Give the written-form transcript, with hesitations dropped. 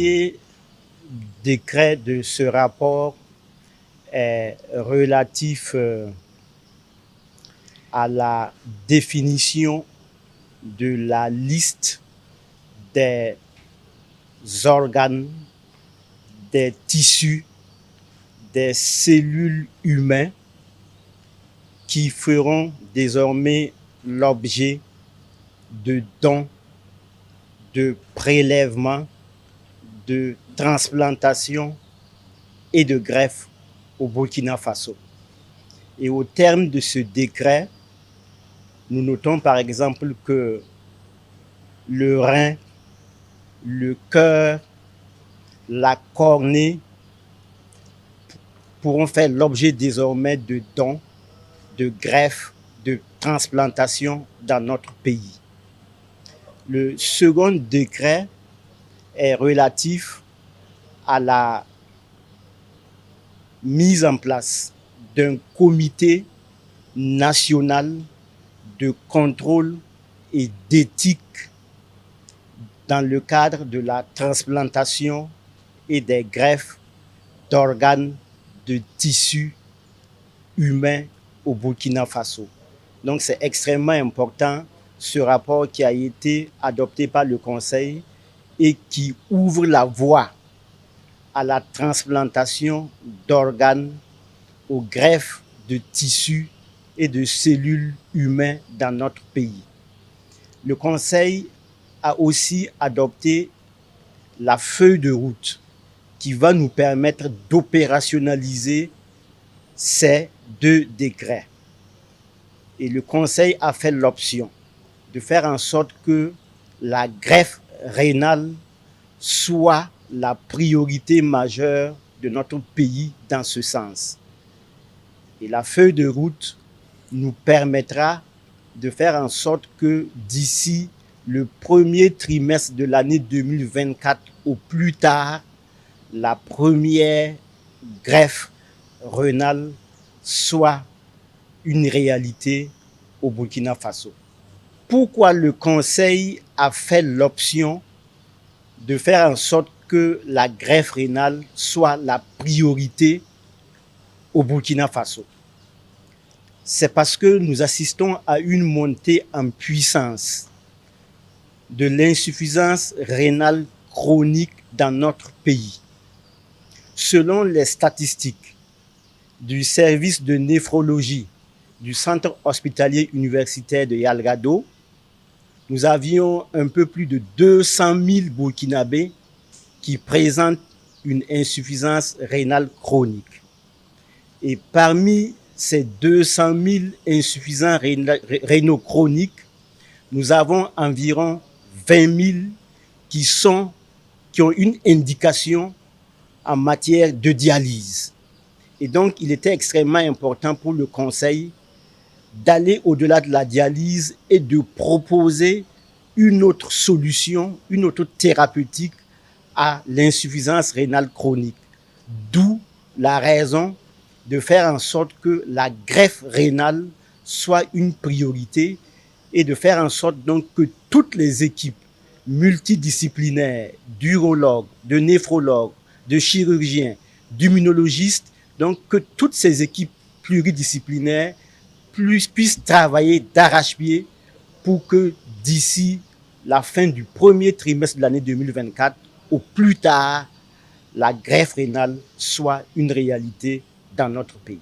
premier décret de ce rapport est relatif à la définition de la liste des organes, des tissus, des cellules humaines qui feront désormais l'objet de dons, de prélèvements, de transplantation et de greffe au Burkina Faso. Et au terme de ce décret, nous notons par exemple que le rein, le cœur, la cornée pourront faire l'objet désormais de dons, de greffes, de transplantation dans notre pays. Le second décret est relatif à la mise en place d'un comité national de contrôle et d'éthique dans le cadre de la transplantation et des greffes d'organes, de tissus humains au Burkina Faso. Donc c'est extrêmement important ce rapport qui a été adopté par le Conseil et qui ouvre la voie à la transplantation d'organes, aux greffes de tissus et de cellules humains dans notre pays. Le Conseil a aussi adopté la feuille de route qui va nous permettre d'opérationnaliser ces deux décrets. Et le Conseil a fait l'option de faire en sorte que la greffe rénale soit la priorité majeure de notre pays dans ce sens. Et la feuille de route nous permettra de faire en sorte que d'ici le premier trimestre de l'année 2024 au plus tard, la première greffe rénale soit une réalité au Burkina Faso. Pourquoi le Conseil a fait l'option de faire en sorte que la greffe rénale soit la priorité au Burkina Faso? C'est parce que nous assistons à une montée en puissance de l'insuffisance rénale chronique dans notre pays. Selon les statistiques du service de néphrologie du centre hospitalier universitaire de Yalgado, nous avions un peu plus de 200 000 Burkinabés qui présentent une insuffisance rénale chronique. Et parmi ces 200 000 insuffisants rénaux chroniques, nous avons environ 20 000 qui ont une indication en matière de dialyse. Et donc, il était extrêmement important pour le Conseil d'aller au-delà de la dialyse et de proposer une autre solution, une autre thérapeutique à l'insuffisance rénale chronique. D'où la raison de faire en sorte que la greffe rénale soit une priorité et de faire en sorte donc que toutes les équipes multidisciplinaires, d'urologues, de néphrologues, de chirurgiens, d'immunologistes, donc que toutes ces équipes pluridisciplinaires puissent travailler d'arrache-pied pour que d'ici la fin du premier trimestre de l'année 2024, au plus tard, la greffe rénale soit une réalité dans notre pays.